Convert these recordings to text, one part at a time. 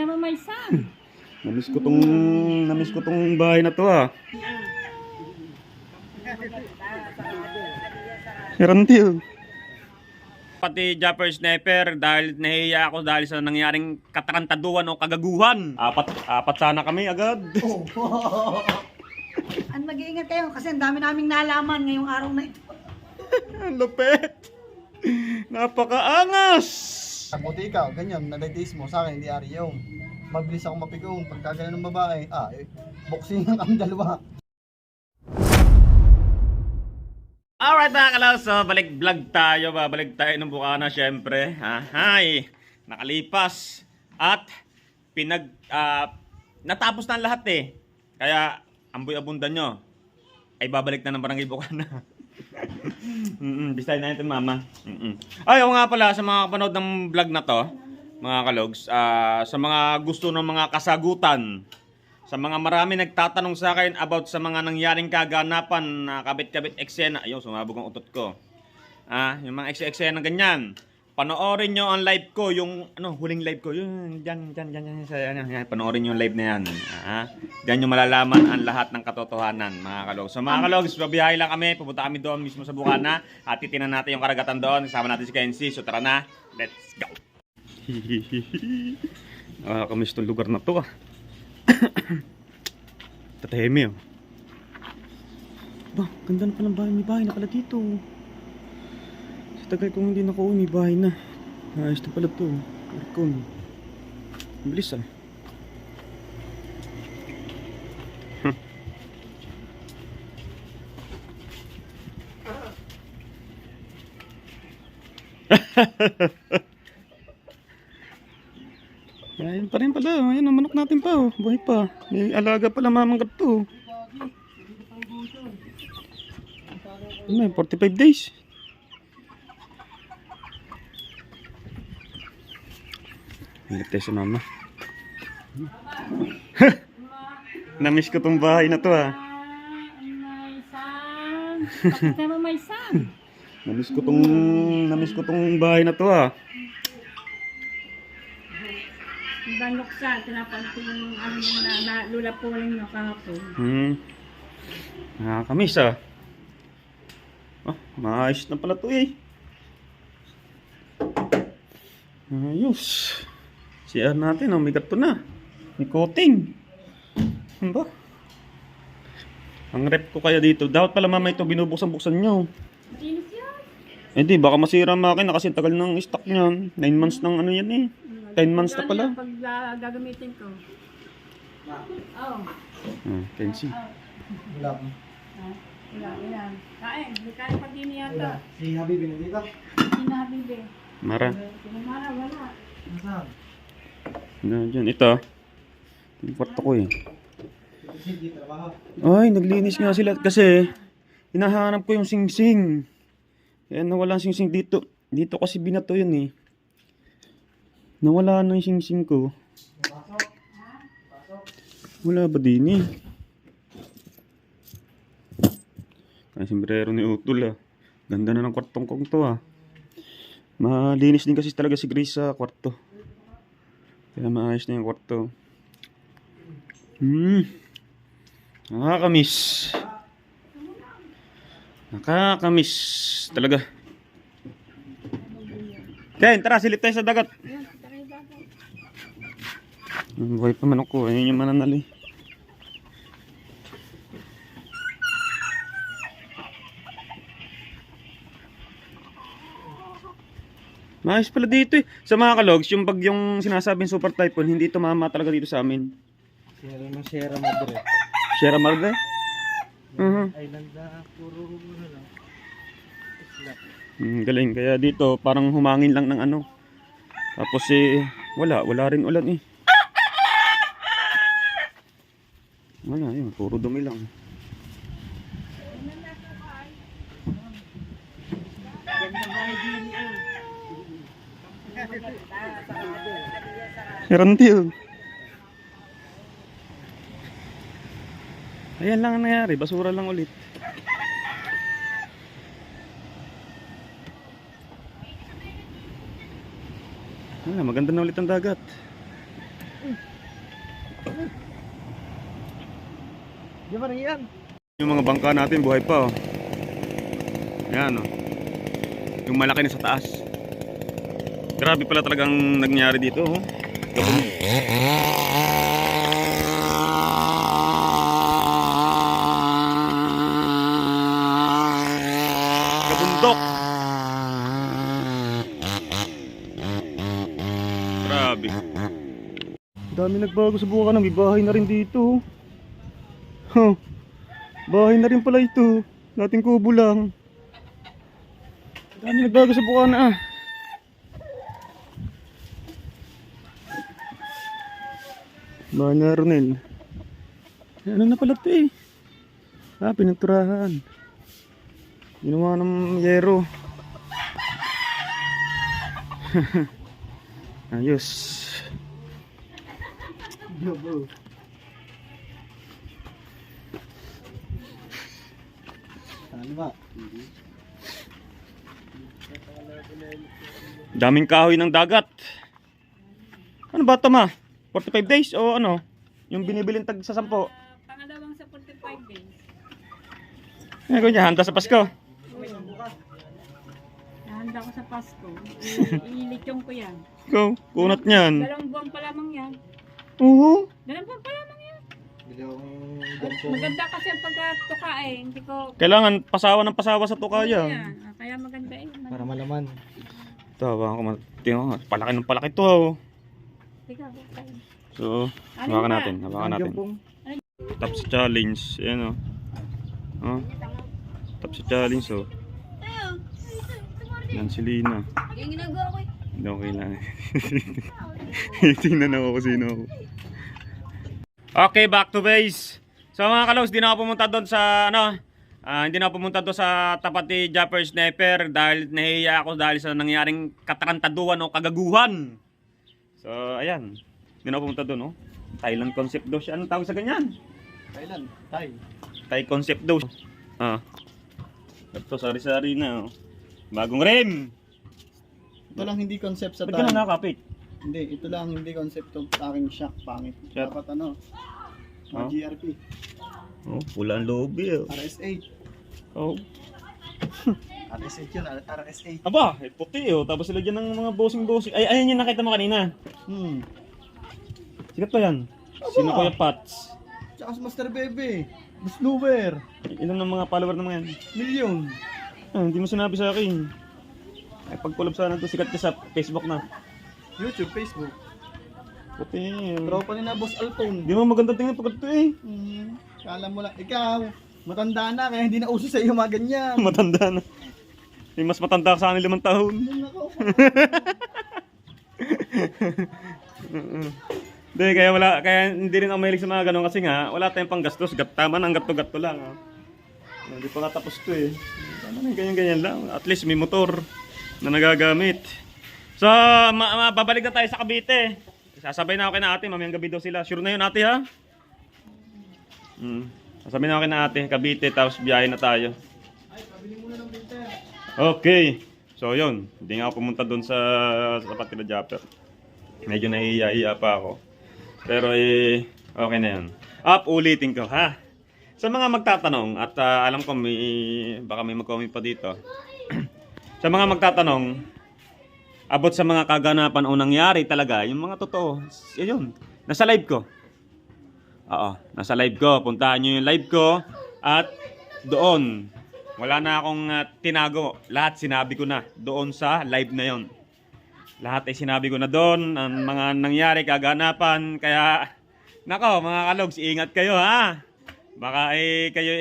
May son. Namiss ko tong bahay na to ah. Herantil. Pati Japper Sniper dahil nahihiya ako dahil sa nangyaring katarantaduhan o kagaguhan. Apat sana kami agad. Ang mag-iingat kayo kasi ang dami naming nalaman ngayong araw na ito. Ang lupit. Napakaangas. Buti ikaw, ganyan, nadadiis mo sa akin, hindi ari yung mabilis ako mapikon. Pagka ganyan ng babae, boxing ang kami dalawa. Alright mga kalaw, so balik vlog tayo. Babalik tayo ng Bukana syempre. Hi! Nakalipas. At natapos na ang lahat eh. Kaya amboy-abundan nyo ay babalik na ng Barangay Bukana. Decide na natin mama. Ay, nga pala sa mga kapanood ng vlog na to, mga kalogs, sa mga gusto ng mga kasagutan, sa mga marami nagtatanong sa akin about sa mga nangyaring kaganapan na kabit-kabit eksena. Ayun, sumabog ang utot ko. Yung mga eksena ganyan. Panoorin nyo ang live ko, yung huling live ko. Yung dyan, panoorin nyo yung live na yan. Diyan nyo malalaman ang lahat ng katotohanan, mga kalogs. So mga kalogs, babiyahe lang kami. Pupunta kami doon mismo sa Bukana. At titinan natin yung karagatan doon. Kasama natin si Kenzie. So tara na, let's go. Kamiss itong lugar na to Tatahimi Ba, ganda na palang bahay. May bahay na pala dito. Sa tagal kong hindi nakauwi, may bahay na. Ayos na pala to. Aircon. Bilis Ayan pa rin pala. Ayan ang manok natin pa. Buhay pa. May alaga pala mamangkat to. Ano, 45 days. Hinap tayo sa mama. Namiss ko tong bahay na to May son. Pakita mo may son. Namiss ko tong bahay na to Ibang luksa, tinapan ko yung lula po rin nyo kahapon. Nakakamiss maayos na pala to Ayos. CR natin, may gato na. May coating. Ano ba? Ang rep ko kaya dito. Dapat pala mama ito binubuksan-buksan nyo. Matinis yan. Di, baka masira ang makina kasi tagal ng stock niyan. 9 months ng yan 10 months na pala. Pag gagamitin ko. Kenzie. Wala. Wala. Kain. May kain pag din yata. Si Habibi nandito? Hindi na habibi. Mara. Mara, wala. Nasaan? Diyan, ito. Yung kwarto ko Hindi trabaho. Ay, naglinis nga sila kasi hinahanap ko yung singsing. Kaya nawala ang singsing dito. Dito kasi binato yun Nawala na yung singsing ko. Wala ba din Ay, sombrero ni Utol Ganda na ng kwartong kong to Malinis din kasi talaga si Grace sa kwarto. Kaya maayos na yung kwarto. Nakakamiss. Nakakamiss talaga. Ken, tara silip tayo sa dagat. Buhay pa manok ko. Ayun yung mananali. Maayos pala dito Sa mga kalogs, yung bagyong sinasabing super typhoon, hindi tumama talaga dito sa amin. Sierra Madre. Sierra Madre? Island na puro lang. Isla. Galing. Kaya dito, parang humangin lang ng Tapos wala rin ulan Wala, yun. Puro dumi lang. Herantil. Ayan lang ang nangyari. Basura lang ulit. Maganda na ulit ang dagat. Di ba yan? Yung mga bangka natin buhay pa oh. Ayan oh. Yung malaki na sa taas. Grabe pala talagang nangyari dito oh. Kabundok. Grabe. Dami nagbago sa Bulacan, may bahay na rin dito. Huh. Bahay na rin pala ito. Dating kubo lang. Dami nagbago sa Bulacan ah. Bahay na Ronel. Ano na pala ito eh. Ah, pinaturahan. Ginawa ng yero. Ayos. Yo, bro. Ano ba? Daming kahoy ng dagat. Ano ba ito ma? 45 days o ano? Yung binibilin tag sa 10. Pangalawang sa 45 days. Eh, ganyan, handa sa Pasko. Nahanda ko sa Pasko. Ililityong ko yan. Go, kunat niyan. 2 buwan pa lamang yan. Oo. 2 buwan pa lamang yan. Bili akong Maganda kasi ang pagkatuka eh. Hindi ko... Kailangan pasawa ng pasawa sa tukaya. Yan. Kaya maganda eh. para malaman. Ito, baka tingnan ko. Palaki ng palaki to. Oh. Teka, bukay. So, Ano hawakan ba? natin, hawakan natin. Tapos challenge, ayan oh. Oh. Tapos challenge oh. Yan si Lina. Yung ginagawa ko eh. Hindi okay lang. Tingnan ako kung sino ako. Okay, back to base. So mga kalaws, di na ako pumunta doon sa ano, hindi na ako pumunta doon sa tapat ni Japper Sniper dahil nahihiya ako dahil sa nangyaring katarantaduhan o kagaguhan. So ayan, di na ako pumunta doon oh. Thailand concept daw siya. Anong tawag sa ganyan? Thailand, Thai. Thai concept daw. Ah. Ito sari-sari na oh. Bagong rim. Ito lang hindi concept sa Ba't ka Thai. na nakapit? Hindi, ito lang hindi concept ng aking shock pangit. Shock. Dapat ano, Oh. GRP, Oh, pula ang loob eh. RS8. Oh. RS8 yun, RS8. Aba, eh, puti oh. Tapos sila dyan ng mga bossing-bossing. Ay, ayan yung nakita mo kanina. Sikat pa yan. Sino Kuya Pats? Tsaka si Master Bebe, Buslover, Ilan ng mga follower naman yan? Million. Ah, hindi mo sinabi sa akin. Ay, pag-collab sana to sikat ka sa Facebook na. YouTube, Facebook. Puti. Tropa ni na Boss Alpone. Di mo maganda tingnan pag ito eh. Kala mo lang, ikaw, matanda na kaya hindi na uso sa iyo mga ganyan. Matanda na. May mas matanda ka sa akin 5 taon. Nako. Hindi, kaya hindi rin ako mahilig sa mga ganun kasi nga, wala tayong panggastos. Tama na, gatto-gatto lang. Ah. Hindi pa nga tapos to eh. Tama na, ganyan-ganyan lang. At least may motor na nagagamit. So, babalik na tayo sa Cavite. Sasabay na ako kay na ate, mamayang gabi daw sila. Sure na yun ate ha? Sasabay na ako kay na ate, Cavite, tapos biyahe na tayo. Okay. So yun, hindi nga ako pumunta doon sa tapat nila Japper. Medyo nahihiya pa ako. Pero okay na yun. Ulitin ko ha. Sa mga magtatanong, at alam ko baka may mag-comment pa dito. Sa mga magtatanong, abot sa mga kaganapan o nangyari talaga, yung mga totoo, yun, nasa live ko. Oo, nasa live ko. Puntahan nyo yung live ko at doon, wala na akong tinago. Lahat sinabi ko na doon sa live na yon. Lahat ay sinabi ko na doon, ang mga nangyari, kaganapan. Kaya, nako mga kalogs, ingat kayo ha. Baka kayo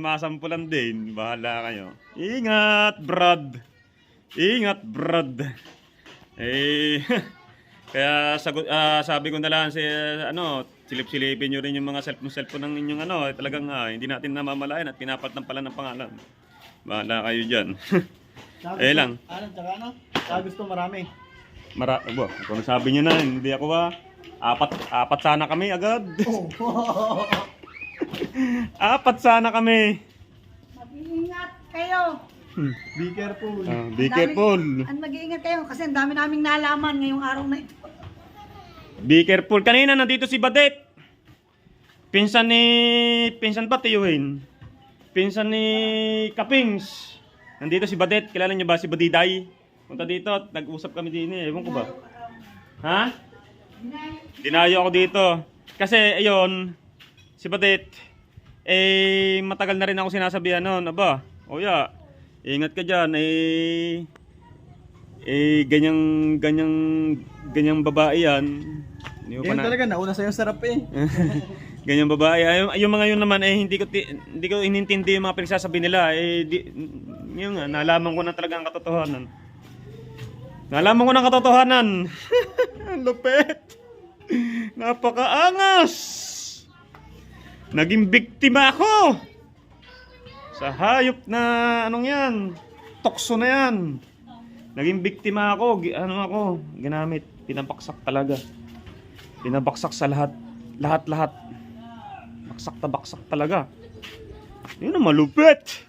masampulan din. Bahala kayo. Ingat, brad. Ingat, brad. Kaya sabi ko na lang silip-silipin nyo rin yung mga cellphone ng inyong talagang hindi natin namamalayan at pinapatampalan ng pangalan. Bahala kayo dyan. Lang. Tsaka gusto marami. Kung sabi nyo na, hindi ako apat sana kami agad. Apat sana kami. Mag-iingat kayo. Be careful. Be careful. Mag-iingat kayo kasi ang dami naming nalaman ngayong araw na ito. Be careful. Kanina nandito si Badet. Pinsan pa tiyuhin. Pinsan ni Kapings. Nandito si Badet. Kilala niyo ba si Badiday? Punta dito at nag-usap kami din eh. Ewan ko ba? Ha? Dinayo ako dito. Kasi ayun, si Badet, matagal na rin ako sinasabihan noon. Aba, oya, ingat ka dyan. Ganyang babae yan. Hindi mo pa Ganyan talaga, nauna sa'yo sarap eh. Ganyang babae. Yung mga yun naman, hindi ko inintindi yung mga pinagsasabi nila. Yun nga, nalaman ko na talaga ang katotohanan. Nalaman ko ng katotohanan. Ang lupit. Napakaangas. Naging biktima ako. Sa hayop na anong yan. Tokso na yan. Naging biktima ako. Ginamit. Pinabaksak talaga. Pinabaksak sa lahat. Lahat. Baksak talaga. Yun na malupit.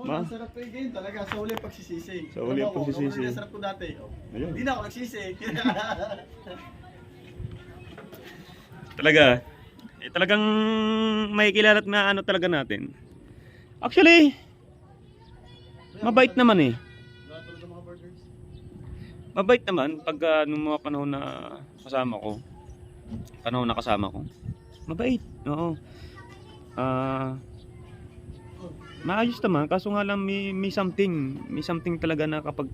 Ang sarap eh, ganyan talaga. Sa uli pagsisisi. Sa uli pagsisisi. Ang sarap ko dati. Ayun. Hindi na ako nagsisi. Talaga. Talagang may kilala at maano talaga natin. Actually, mabait naman eh. Mabait naman pag nung mga panahon na kasama ko. Mabait. Oo. Maayos naman, kaso nga lang may something talaga na kapag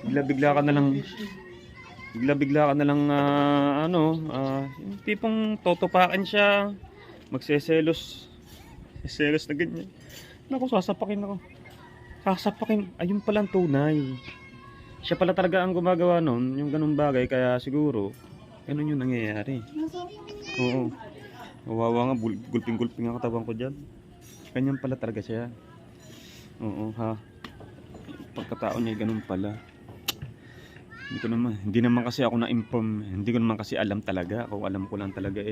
bigla ka na lang yung tipong totopakan siya, magseselos na ganyan. Naku, sasapakin, ayun pala ang tunay. Siya pala talaga ang gumagawa nun, yung ganung bagay, kaya siguro ganun yung nangyayari. Oo. Wawa nga, gulping-gulping ang katawan ko dyan. Ganyan pala talaga siya. Oo, ha. Pagkatao niya, ganun pala. Hindi naman kasi ako na-inform. Hindi ko naman kasi alam talaga. Kung alam ko lang talaga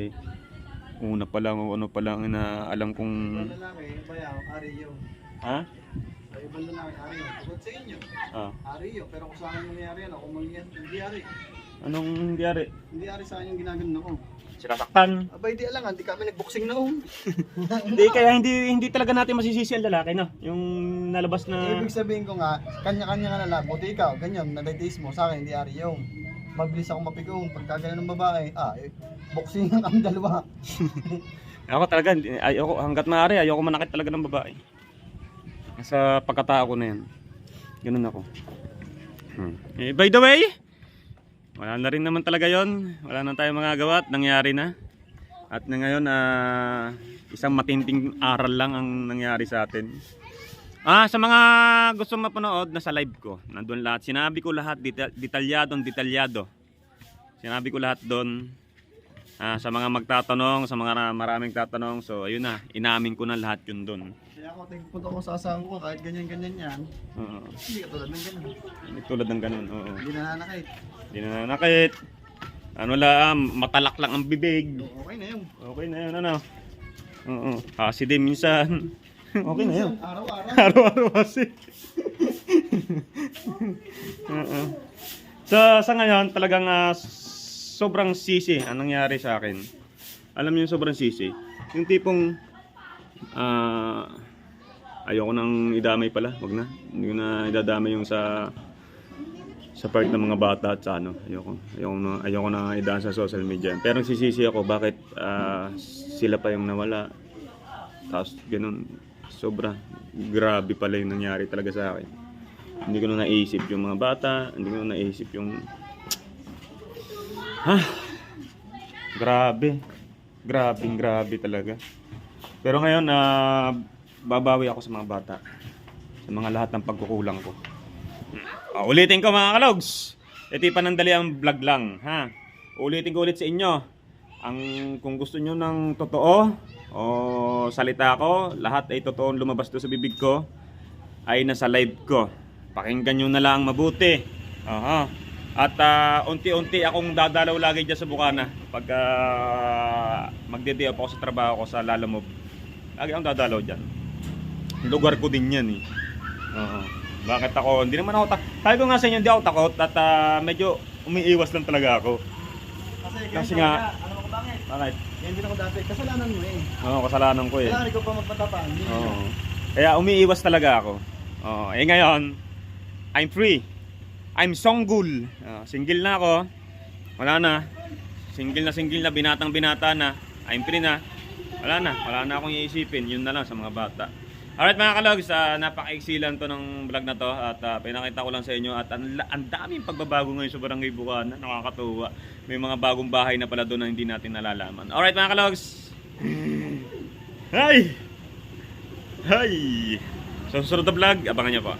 una pa lang o ano pa lang na alam kong... Ibang lalaki, bayaw, Ariyo. Ha? Ay, ibang lalaki, Ariyo. Tugod sa inyo. Ariyo, pero kung sa akin mangyayari yan, ako mangyayari. Hindi Ari. Anong nangyari? Hindi Ari sa akin yung ginagano ako. Sinasaktan? Aba, hindi alam, hindi kami nagboxing noon. Hindi, kaya hindi talaga natin masisisi ang lalaki, no? Yung nalabas na... Ibig sabihin ko nga, kanya-kanya nga na lang. Buti ikaw, ganyan, nadaytis mo. Sa akin, hindi Ari yung. Mabilis akong mapigong. Pagka ganyan ng babae, boxing ang kami dalawa. Ako talaga, hanggat maaari, ayoko manakit talaga ng babae. Sa pagkatao ko na yan. Ganun ako. By the way, wala na rin naman talaga yon. Wala na tayong magagawa at nangyari na. At na ngayon, isang matinding aral lang ang nangyari sa atin. Sa mga gusto mapanood, nasa live ko. Nandun lahat. Sinabi ko lahat, detalyado. Sinabi ko lahat doon. Sa mga magtatanong, sa mga maraming tatanong. So, ayun na. Inamin ko na lahat yun doon. Kaya ako, punta ko sa asahan ko, kahit ganyan-ganyan yan. Hindi ka tulad ng ganun. Hindi tulad ng ganun, oo. Hindi nananakit. Hindi nananakit. Ano lang, matalak lang ang bibig. Okay na yun. Okay na yun, ano? Oo. Hasi din minsan. Okay na yun. Araw-araw. Araw-araw hasi. Oo. So, sa ngayon, talagang sobrang sisi ang nangyari sa akin. Alam niyo yung sobrang sisi? Yung tipong ayoko nang idamay pala, wag na. Hindi ko na idadamay yung sa part ng mga bata at sa ano. Ayoko na idaan sa social media. Pero nagsisisi ako bakit sila pa yung nawala. Tapos ganun, sobra grabe pala yung nangyari talaga sa akin. Hindi ko na naisip yung mga bata, hindi ko na naisip yung grabe talaga. Pero ngayon, babawi ako sa mga bata. Sa mga lahat ng pagkukulang ko. Ulitin ko mga kalogs. Ito yung panandali ang vlog lang. Ulitin ko ulit sa inyo. Kung gusto nyo ng totoo o salita ko, lahat ay totoong lumabas doon sa bibig ko, ay nasa live ko. Pakinggan nyo na lang mabuti. At unti-unti akong dadalaw lagi dyan sa Bukana. Pag magde-day off ako sa trabaho ko sa Lalamove, lagi akong dadalaw dyan. Lugar ko din yan eh. Bakit ako? Hindi naman ako sabi ko nga sa inyo, hindi ako takot. At medyo umiiwas lang talaga ako. Kasi nga, Alam mo kung bakit? bakit? Yan din ako dati. Kasalanan mo eh. Oo, kasalanan ko eh. Kailangan ikaw pa magpatapang. Hindi Oo. mo. Kaya umiiwas talaga ako. Oo. Eh ngayon, I'm free. I'm songgul. Single na ako. Wala na. Single na, binatang binata na. I'm free na. Wala na akong iisipin. Yun na lang sa mga bata. Alright mga kalogs, napaka-exilan to ng vlog na to. At pinakita ko lang sa inyo. At ang daming pagbabago ngayon sa Barangay Bukana. Nakakatuwa. May mga bagong bahay na pala doon na hindi natin nalalaman. Alright mga kalogs. Hi! Hi! So susunod na vlog, abangan nyo po.